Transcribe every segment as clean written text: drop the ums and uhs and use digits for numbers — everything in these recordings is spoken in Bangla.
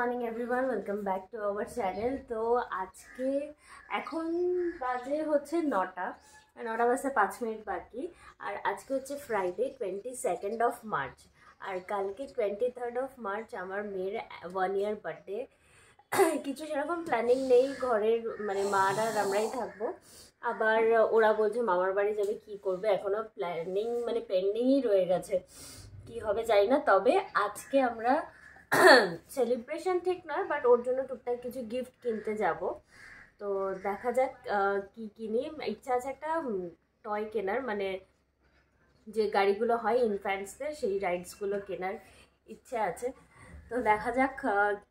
Morning everyone, welcome back to our channel. তো আজকে এখন বাজে হচ্ছে 9টা বাজতে 5 মিনিট বাকি। আর আজকে হচ্ছে ফ্রাইডে 22nd অফ মার্চ, আর কালকে 23rd অফ মার্চ আমার মেয়ের 1 ইয়ার বার্থডে। কিছু সেরকম প্ল্যানিং নেই, ঘরের মানে মারা আর আমরাই থাকবো। আবার ওরা বলছে মামার বাড়ি যাবে, কি করবে এখনও প্ল্যানিং মানে পেন্ডিংই রয়ে গেছে, কি হবে জানি না। তবে আজকে আমরা সেলিব্রেশন ঠিক নয়, বাট ওর জন্য টুকটাক কিছু গিফট কিনতে যাব। তো দেখা যাক কি কিনি। ইচ্ছা আছে একটা টয় কেনার, মানে যে গাড়িগুলো হয় ইনফ্যান্টসদের, সেই রাইডসগুলো কেনার ইচ্ছে আছে। তো দেখা যাক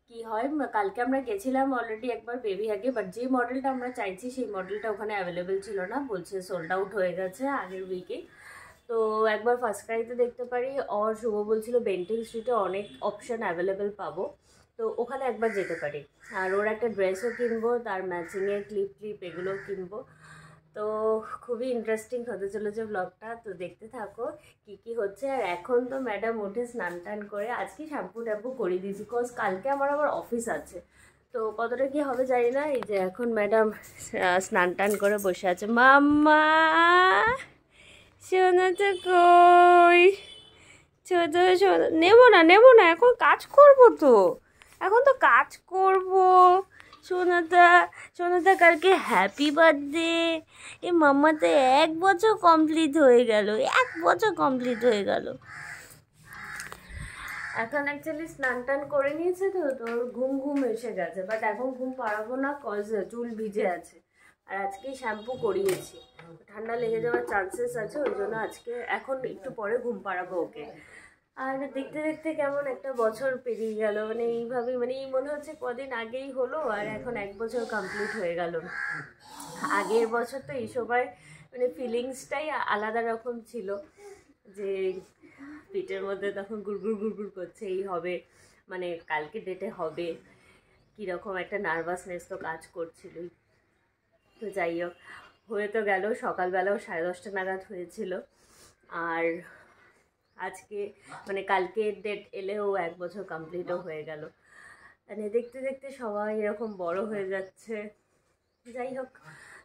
কি হয়। কালকে আমরা গেছিলাম অলরেডি একবার বেবি আগে, বাট যে মডেলটা আমরা চাইছি সেই মডেলটা ওখানে অ্যাভেলেবেল ছিল না, বলছে সোল্ড আউট হয়ে গেছে আগের উইকে। তো একবার ফার্স্ট ক্রাইতে দেখতে পারি, আর শুভ বলছিল বেন্টিং স্ট্রিটে অনেক অপশান অ্যাভেলেবেল পাবো, তো ওখানে একবার যেতে পারি। আর ওর একটা ড্রেসও কিনবো, তার ম্যাচিংয়ের ক্লিপ এগুলোও কিনবো। তো খুবই ইন্টারেস্টিং হতে চলেছে ব্লগটা, তো দেখতে থাকো কি কি হচ্ছে। আর এখন তো ম্যাডাম উঠে স্নান টান করে আজকে শ্যাম্পু ট্যাম্পু করে দিয়েছি, বিকজ কালকে আমার আবার অফিস আছে। তো কতটা কি হবে জানি না। এই যে এখন ম্যাডাম স্নান টান করে বসে আছে। মাম্মা শোনা তো কই, ছোট ছোট নেবো না, এখন কাজ করবো, তো এখন তো কাজ করবো। সোনাটা কালকে হ্যাপি বার্থডে। এ মাম্মাতে 1 বছর কমপ্লিট হয়ে গেল, 1 বছর কমপ্লিট হয়ে গেল। এখন অ্যাকচুয়ালি স্নান টান করে নিয়েছে, তো তোর ঘুম এসে গেছে, বাট এখন ঘুম পাড়াবো না, কজ চুল ভিজে আছে। আর আজকেই শ্যাম্পু করিয়েছি, ঠান্ডা লেগে যাওয়ার চান্সেস আছে, ওই জন্য আজকে এখন একটু পরে ঘুম পাড়াবো ওকে। আর দেখতে দেখতে কেমন একটা বছর পেরিয়ে গেল, মানে এইভাবে, মানে এই মনে হচ্ছে কদিন আগেই হলো, আর এখন 1 বছর কমপ্লিট হয়ে গেল। আগের বছর তো এই সময় মানে ফিলিংসটাই আলাদা রকম ছিল, যে পিঠের মধ্যে তখন গুড়গুড় করছে, এই হবে মানে কালকে ডেটে হবে, কীরকম একটা নার্ভাসনেস তো কাজ করছিলই। তো যাই হোক, হয়ে তো গেল। সকালবেলাও 10:30 নাগাদ হয়েছিল, আর আজকে মানে কালকে ডেট এলেও 1 বছর কমপ্লিটও হয়ে গেল। মানে দেখতে দেখতে সবাই এরকম বড় হয়ে যাচ্ছে। যাই হোক,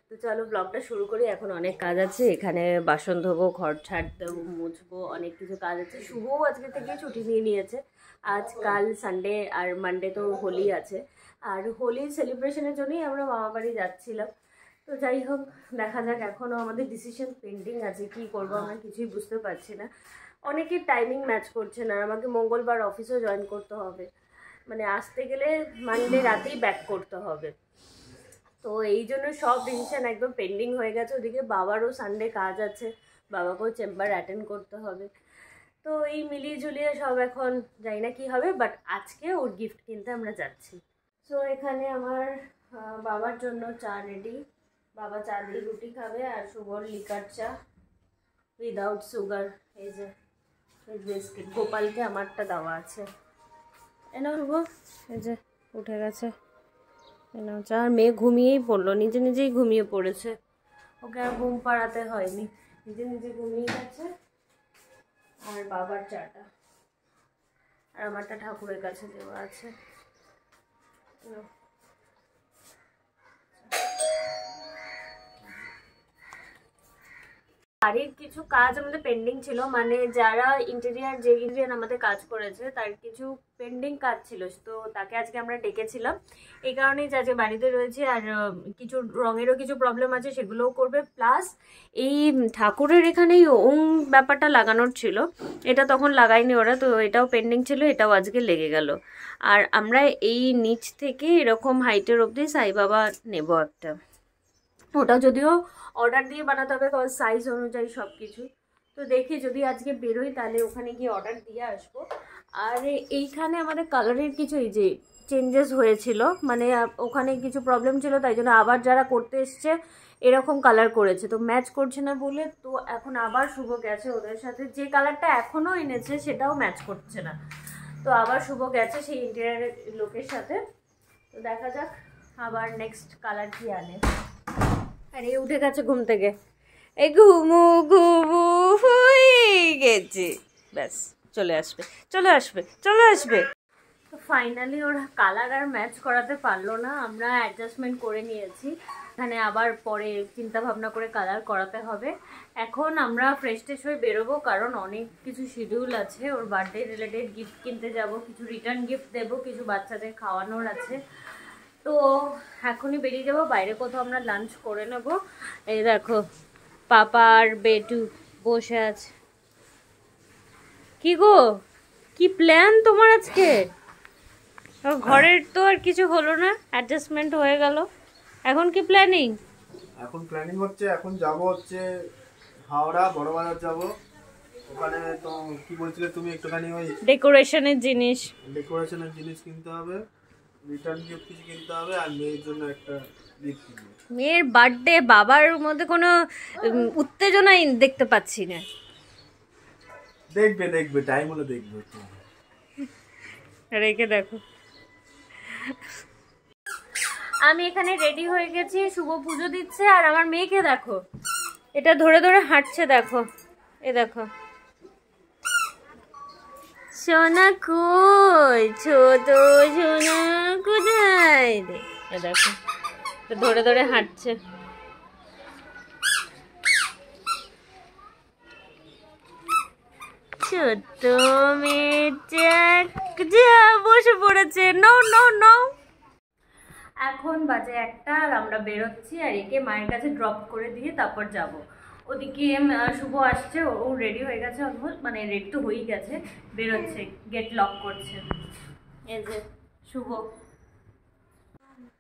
তো চলো ব্লগটা শুরু করি। এখন অনেক কাজ আছে, এখানে বাসন ধোবো, ঘর ঝাড় দেবো, মুছবো, অনেক কিছু কাজ আছে। শুভও আজকে থেকে ছুটি নিয়ে নিয়েছে, আজ কাল সানডে আর মানডে তো হোলি আছে, আর হোলির সেলিব্রেশনের জন্যই আমরা মামা বাড়ি যাচ্ছিলাম। তো যাই হোক, দেখা যাক, এখনও আমাদের ডিসিশন পেন্ডিং আছে, কি করবো আমরা কিছুই বুঝতে পারছি না। অনেকের টাইমিং ম্যাচ করছে না, আমাকে মঙ্গলবার অফিসও জয়েন করতে হবে, মানে আসতে গেলে মানডে রাতেই ব্যাক করতে হবে। তো এই জন্য সব ডিসিশন একদম পেন্ডিং হয়ে গেছে। ওদিকে বাবারও সানডে কাজ আছে, বাবাকেও চেম্বার অ্যাটেন্ড করতে হবে। তো এই মিলিয়ে ঝুলিয়ে সব এখন জানি না কী হবে, বাট আজকে ওর গিফট কিনতে আমরা যাচ্ছি। সো এখানে আমার বাবার জন্য চা রেডি, বাবা চা দিয়ে রুটি খাবে, আর শুভর লিকার চা উইদাউট সুগার। এই যে বিস্কিট, গোপালকে আমারটা দেওয়া আছে। এনাও শুভ, এই যে উঠে গেছে, এনাও চা। আর মেয়ে ঘুমিয়েই পড়লো, নিজেই ঘুমিয়ে পড়েছে, ওকে আর ঘুম পাড়াতে হয়নি, নিজে ঘুমিয়ে গেছে। আর বাবার চাটা, আর আমারটা ঠাকুরের কাছে দেওয়া আছে। বাড়ির কিছু কাজ আমাদের পেন্ডিং ছিল, মানে যারা ইন্টেরিয়ার আমাদের কাজ করেছে তার কিছু পেন্ডিং কাজ ছিল, তো তাকে আজকে আমরা ডেকেছিলাম। এই কারণেই যে আজকে বাড়িতে রয়েছে। আর কিছু রঙেরও কিছু প্রবলেম আছে, সেগুলোও করবে। প্লাস এই ঠাকুরের এখানেই ওম ব্যাপারটা লাগানোর ছিল, এটা তখন লাগায়নি ওরা, তো এটাও পেন্ডিং ছিল, এটাও আজকে লেগে গেল। আর আমরা এই নিচ থেকে এরকম হাইটের অবধি সাই বাবা নেব একটা, ওটা যদিও অর্ডার দিয়ে বানাতে হবে, কারণ সাইজ অনুযায়ী সব কিছু। তো দেখি যদি আজকে বেরোই তাহলে ওখানে গিয়ে অর্ডার দিয়ে আসবো। আর এইখানে আমাদের কালারের কিছু এই যে চেঞ্জেস হয়েছিল, মানে ওখানে কিছু প্রবলেম ছিল, তাই জন্য আবার যারা করতে এসছে এরকম কালার করেছে, তো ম্যাচ করছে না বলে, তো এখন আবার শুভ গেছে ওদের সাথে। যে কালারটা এখনও এনেছে সেটাও ম্যাচ করছে না, তো আবার শুভ গেছে সেই ইন্টেরিয়ার লোকের সাথে। তো দেখা যাক আবার নেক্সট কালার কি আনে। আরে উঠে গেছে ঘুম থেকে, এই ঘুমু হয়ে গেছে, ব্যাস চলে আসবে। ফাইনালি ওরা কালার আর ম্যাচ করাতে পারলো না, আমরা অ্যাডজাস্টমেন্ট করে নিয়েছি। এখানে আবার পরে চিন্তা ভাবনা করে কালার করাতে হবে। এখন আমরা ফ্রেশ ট্রেশ হয়ে বেরোবো, কারণ অনেক কিছু শিডিউল আছে। ওর বার্থডে রিলেটেড গিফট কিনতে যাব, কিছু রিটার্ন গিফট দেবো, কিছু বাচ্চাদের খাওয়ানোর আছে। তো এখনই বেরিয়ে যাবো, বাইরে কোথাও আমরা লাঞ্চ করে নেব। এই দেখো পাপা আর বেটু বসে আছে। কি গো, কি প্ল্যান তোমার আজকে? ঘরের তো আর কিছু হলো না, অ্যাডজাস্টমেন্ট হয়ে গেল, এখন কি প্ল্যানিং? এখন প্ল্যানিং হচ্ছে, এখন যাব হচ্ছে হাওড়া বড় বাজার যাব। ওখানে তো কি বলছিলে তুমি, একটুখানি ওই ডেকোরেশনের জিনিস কিনতে হবে, রিটার্ন গিফট কিছু কিনতে হবে, আর মেয়ের জন্য একটা গিফট কিনবো। মেয়ের বার্থডে, বাবার মধ্যে কোনো উত্তেজনাই দেখতে পাচ্ছি না। দেখবে টাইম হলে দেখবে। রেখে দেখো, আমি এখানে রেডি হয়ে গেছি, শুভ পুজো দিচ্ছে। আর আমার মেয়েকে দেখো, এটা ধরে ধরে হাঁটছে, দেখো এ দেখো। সোনা কই, ছোট সোনা কোথায়? এ দেখো ধরে ধরে হাঁটছে। ছোট মেয়েটা বসে পড়েছে। No no no. এখন বাজে 1টা আর আমরা বেরোচ্ছি। আর একে মায়ের কাছে ড্রপ করে দিয়ে তারপর যাব। ওদিকে শুভ আসছে, ও রেডি হয়ে গেছে অলমোস্ট, মানে রেডি তো হয়েই গেছে, বেরোচ্ছে, গেট লক করছে। এই যে শুভ,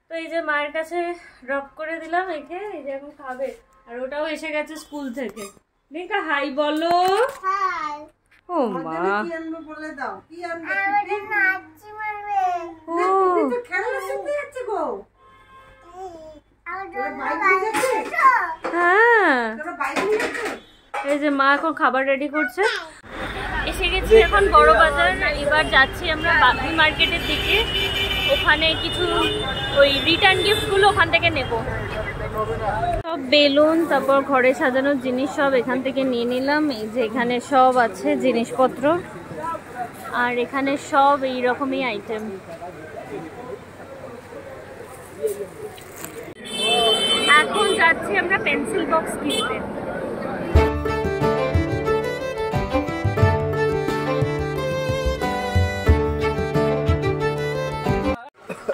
তো এই যে মায়ের কাছে ড্রপ করে দিলাম একে, এই যে এখন খাবে। আর ওটাও এসে গেছে স্কুল থেকে। রিঙ্কা হাই বলো। হাই। ও মা, কি আনবে বলে দাও, কি আনবে? আমি নাচি মারবে। ও তো খেলা শিখতে যাচ্ছে গো। হ্যাঁ, এই যে মা এখন খাবার রেডি করছে। এসে গেছি এখন বড় বাজার। এবার যাচ্ছি আমরা বাগনি মার্কেটের দিকে, ওখানে কিছু ওই রিটার্ন গিফটগুলো ওখান থেকে নেব। সব বেলুন, তারপর ঘরে সাজানোর জিনিস সব এখান থেকে নিয়ে নিলাম। এই যে এখানে সব আছে জিনিসপত্র, আর এখানে সব এই রকমই আইটেম। এখন যাচ্ছি আমরা পেন্সিল বক্স কিনতে।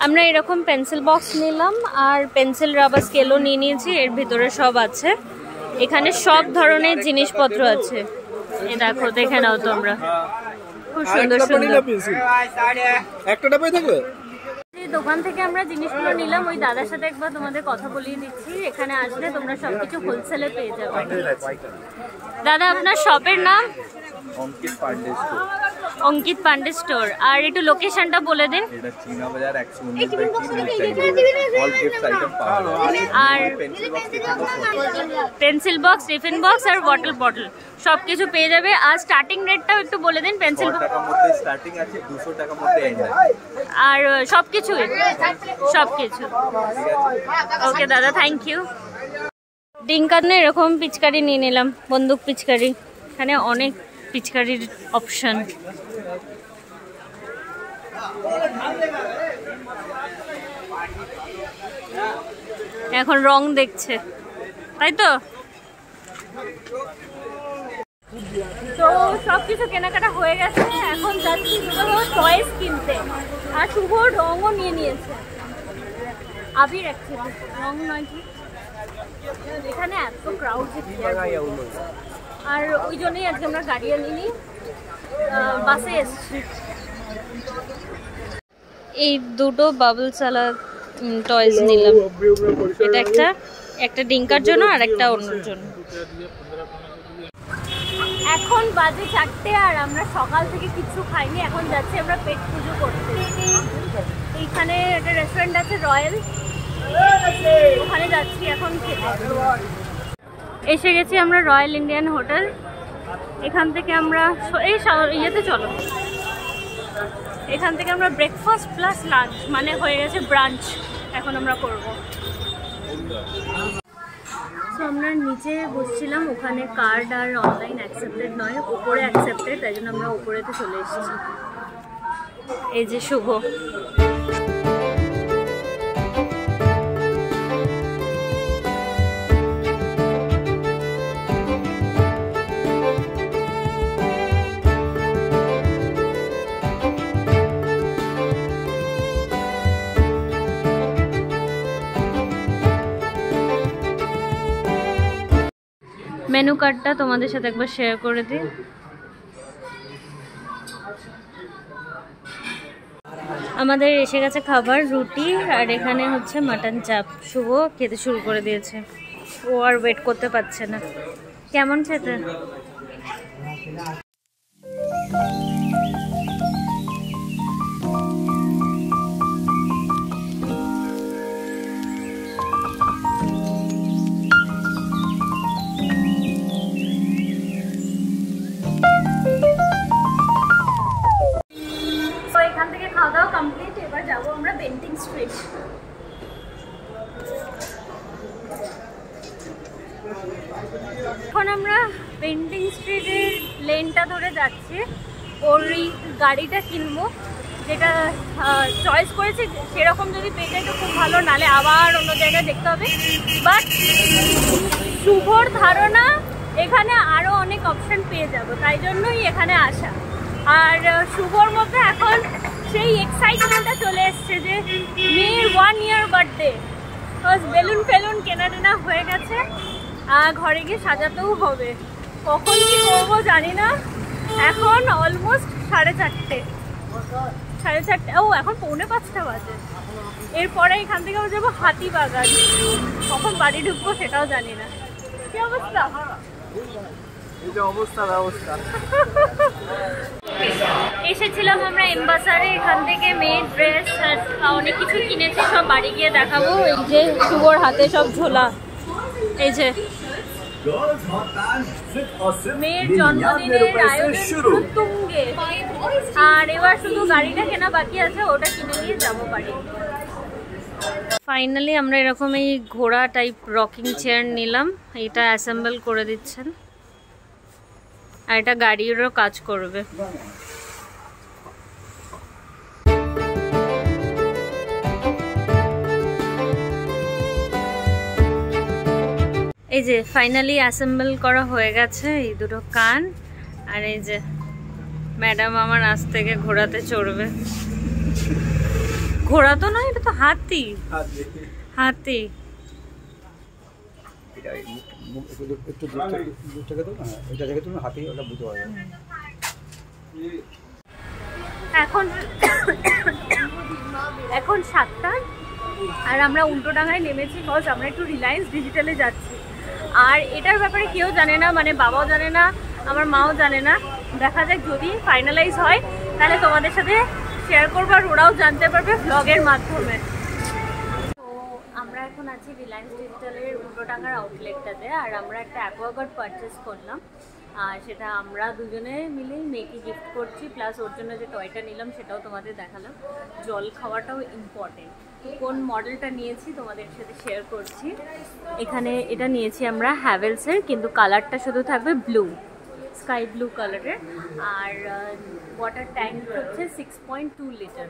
আমরা এরকম পেন্সিল বক্স নিলাম, আর পেন্সিল রাবার স্কেলও নিয়ে নিয়েছি। এর ভিতরে সব আছে, এখানে সব ধরনের জিনিসপত্র আছে। এই দেখো, দেখে নাও তোমরা, খুব সুন্দর সুন্দর। একটা ডাব্বাই থাকবে। এই দোকান থেকে আমরা জিনিসগুলো নিলাম, ওই দাদার সাথে একবার তোমাদের কথা বলিয়ে দিচ্ছি। এখানে আসলে তোমরা সবকিছু হোলসেলে পেয়ে যাবে। দাদা, আপনার শপের নাম? অঙ্কিত পান্ডে স্টোর। অঙ্কিত পান্ডে স্টোর। আর একটু লোকেশনটা বলে দিন। এটা চীনা বাজার 119/3 অল গিফট আইটেম পাওয়া যায়। আর পেন্সিল বক্স, টিফিন বক্স আর ওয়াটার বটল সবকিছু পেয়ে যাবে। আর স্টার্টিং রেটটাও একটু বলে দিন। পেন্সিল টাকার মধ্যে স্টার্টিং আছে, 200 টাকার মধ্যে এন্ড আছে। আর সবকিছু সবকিছু। ওকে দাদা, থ্যাংক ইউ। ডিঙ্কানে এরকম পিচকারি নিয়ে নিলাম, বন্দুক পিচকারি। এখানে অনেক পিচকারির অপশন। এখন রং দেখছে, তাই তো? তো সবকিছু কেনাকাটা হয়ে গেছে, এখন যাচ্ছি টয়েস কিনতে। আর শুভ রঙও নিয়ে নিয়েছে, আবির অ্যাকচুয়ালি, রং নয় কি। এখানে এত ক্রাউড, আর ওই জন্যই আজকে আমরা গাড়ি আনিনি, বাসে এসছি। এই দুটো বাবলস আলা টয়েস নিলাম। এটা একটা ডিঙ্কার জন্য আর একটা অন্যর জন্য। এখন বাজে 4টে আর আমরা সকাল থেকে কিছু খাইনি। এখন যাচ্ছি আমরা পেট পুজো করতে। এইখানে একটা রেস্টুরেন্ট আছে রয়্যাল, ওখানে যাচ্ছি এখন খেতে। এসে গেছি আমরা রয়্যাল ইন্ডিয়ান হোটেল। এখান থেকে আমরা এই ইয়েতে চলো, এখান থেকে আমরা ব্রেকফাস্ট প্লাস লাঞ্চ, মানে হয়ে গেছে ব্রাঞ্চ, এখন আমরা করব। তো আমরা নিচে বসছিলাম, ওখানে কার্ড আর অনলাইন অ্যাকসেপ্টেড নয়, ওপরে অ্যাকসেপ্টেড, তাই জন্য আমরা ওপরেতে চলে এসেছি। এই যে শুভ। মেনু কার্ডটা তোমাদের সাথে একবার শেয়ার করে দিই। আমাদের এসে গেছে খাবার, রুটি আর এখানে হচ্ছে মাটন চাপ। শুভ খেতে শুরু করে দিয়েছে, ও আর ওয়েট করতে পারছে না। কেমন খেতে? এখান থেকে খাওয়া দাওয়া কমপ্লিট, এবার যাবো আমরা বেন্টিং স্ট্রিট। এখন আমরা বেন্টিং স্ট্রিটের লেনটা ধরে যাচ্ছি। ওর এই গাড়িটা কিনবো, যেটা চয়েস করেছি সেরকম যদি পেয়ে যায় তো খুব ভালো, নালে আবার অন্য জায়গায় দেখতে হবে। বাট শুভর ধারণা এখানে আরও অনেক অপশন পেয়ে যাবো, তাই জন্যই এখানে আসা। আর শুভর মধ্যে এখন সেই এক্সাইটমেন্টটা চলে এসছে যে মেয়ের 1 year বার্থডে, বেলুন ফেলুন কেনা টেনা হয়ে গেছে, ঘরে গিয়ে সাজাতেও হবে। কখন কি করবো জানি না। এখন অলমোস্ট 4:30, ও এখন 4:45 বাজে। এরপরে এখান থেকে যাবো হাতিবাগান, কখন বাড়ি ঢুকবো সেটাও জানি না। কি অবস্থা? এসেছিলাম আমরা এমবাজারে, এখান থেকে মেয়ের ড্রেস আর অনেক কিছু কিনেছি, সব বাড়ি গিয়ে দেখাবো। এই যে শুভর হাতে সব ঝোলা, এই যে মেয়ের জন্মদিনের আয়োজন তুঙ্গে। আর এবার শুধু গাড়িটা কেনা বাকি আছে, ওটা কিনে নিয়ে যাবো বাড়ি। ফাইনালি আমরা এরকম এই ঘোড়া টাইপ রকিং চেয়ার নিলাম, এটা অ্যাসেম্বল করে দিচ্ছেন আর এটা গাড়িরও কাজ করবে। এই যে ফাইনালি অ্যাসেম্বল করা হয়ে গেছে এই দুটো কান। আর এই যে ম্যাডাম আমার আজ থেকে ঘোড়াতে চড়বে। ঘোড়া তো নয়, এটা তো হাতি। হাতি এখন 7টা আর আমরা উল্টোডাঙায় নেমেছি, বিকজ আমরা একটু রিলায়েন্স ডিজিটালে যাচ্ছি। আর এটার ব্যাপারে কেউ জানে না, মানে বাবাও জানে না, আমার মাও জানে না। দেখা যাক, যদি ফাইনালাইজ হয় তাহলে তোমাদের সাথে শেয়ার করবো আর ওরাও জানতে পারবে ব্লগের মাধ্যমে। তো আমরা এখন আছি রিলায়েন্স ডিজিটালের উল্টোডাঙার আউটলেটটাতে, আর আমরা একটা অ্যাকোয়াগার্ড পারচেস করলাম। আর সেটা আমরা দুজনে মিলেই মেয়েকে গিফট করছি, প্লাস ওর জন্য যে টয়টা নিলাম সেটাও তোমাদের দেখালাম। জল খাওয়াটাও ইম্পর্টেন্ট। কোন মডেলটা নিয়েছি তোমাদের সাথে শেয়ার করছি। এখানে এটা নিয়েছি আমরা হ্যাভেলসের, কিন্তু কালারটা শুধু থাকবে ব্লু, স্কাই ব্লু কালারের। আর ওয়াটার ট্যাঙ্ক হচ্ছে 6.2 লিটার।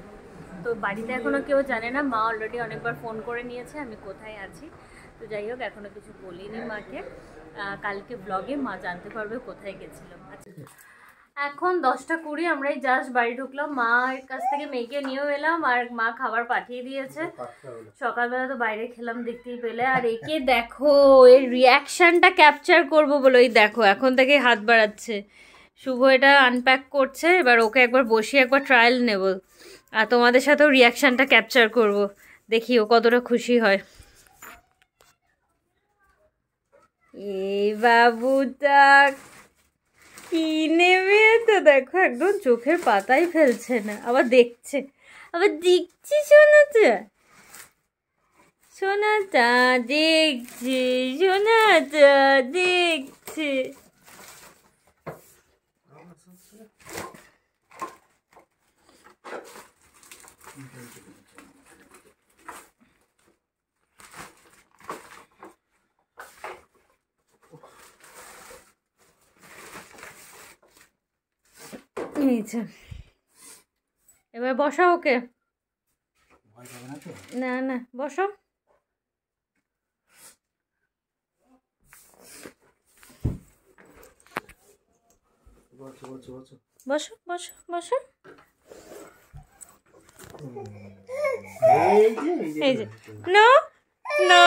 তো বাড়িতে এখনও কেউ জানে না, মা অলরেডি অনেকবার ফোন করে নিয়েছে আমি কোথায় আছি। তো যাই হোক, এখনও কিছু বলিনি মাকে। কালকে ব্লগে মা জানতে পারবে কোথায় গেছিলাম। এখন 10:20, আমরাই জাস্ট বাড়ি ঢুকলাম। মার কাছ থেকে মেয়েকে নিয়েও এলাম, আর মা খাবার পাঠিয়ে দিয়েছে। সকালবেলা তো বাইরে খেলাম, দেখতেই পেলে। আর একে দেখো, এর রিয়াকশনটা ক্যাপচার করবো বলে এই দেখো এখন থেকে হাত বাড়াচ্ছে। শুভ এটা আনপ্যাক করছে, এবার ওকে একবার বসিয়ে একবার ট্রায়াল নেব আর তোমাদের সাথেও রিয়াকশনটা ক্যাপচার করব, দেখি ও কতটা খুশি হয়। এই বাবুটা কি নেবে তো দেখো, একদম চোখের পাতাই ফেলছে না, আবার দেখছে, আবার দেখছি। সোনাটা দেখছে, সোনাটা দেখছে। এবার এবার বসো ওকে। না না বসো। বসো বসো বসো। এই যে নো নো,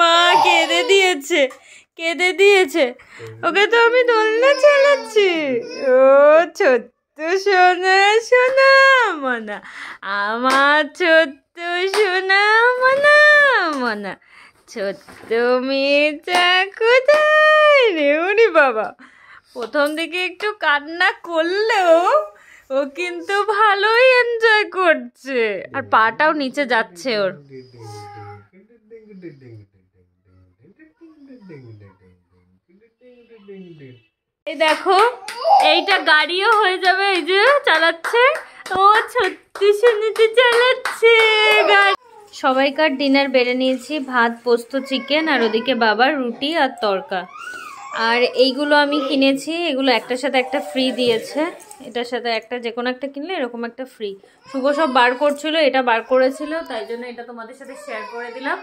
মা কেঁদে দিয়েছে, কেঁদে দিয়েছে। ওকে তো আমি দোলনা চালাচ্ছি। ও ছোট্ট সোনা সোনা মনা, আমার ছোট্ট সোনা মনা মনা, ছোট্ট মেয়েটা কোথায় রে? ওরে বাবা, প্রথম দিকে একটু কান্না করলেও ও কিন্তু ভালোই এনজয় করছে, আর পাটাও নিচে যাচ্ছে ওর। এই দেখো এইটা গাড়িও হয়ে যাবে, এই যে চালাচ্ছে ও, সত্যি শুনেতে চালাচ্ছে গাড়ি। সবাইকার ডিনার বেড়ে নিয়েছি, ভাত পোস্ত চিকেন, আর ওদিকে বাবার রুটি আর তড়কা। আর এইগুলো আমি কিনেছি, এগুলো একটার সাথে একটা ফ্রি দিয়েছে, এটার সাথে একটা যে কোনো একটা কিনলে এরকম একটা ফ্রি। শুভ সব বার করছিল, এটা বার করেছিল, তাই জন্য এটা তোমাদের সাথে শেয়ার করে দিলাম।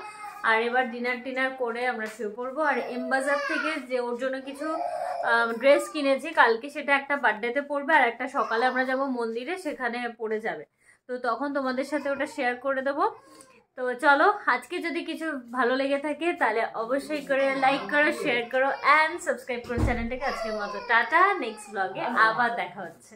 আর এবার ডিনার করে আমরা শুয়ে পড়বো। আর এমবাজার থেকে যে ওর জন্য কিছু ড্রেস কিনেছি, কালকে সেটা একটা বার্থডেতে পরবে, আর একটা সকালে আমরা যাব মন্দিরে, সেখানে পরে যাবে। তো তখন তোমাদের সাথে ওটা শেয়ার করে দেবো। তো চলো, আজকে যদি কিছু ভালো লেগে থাকে তাহলে অবশ্যই করে লাইক করো, শেয়ার করো অ্যান্ড সাবস্ক্রাইব করো চ্যানেলটাকে। আজকের মতো টাটা, নেক্সট ব্লগে আবার দেখা হচ্ছে।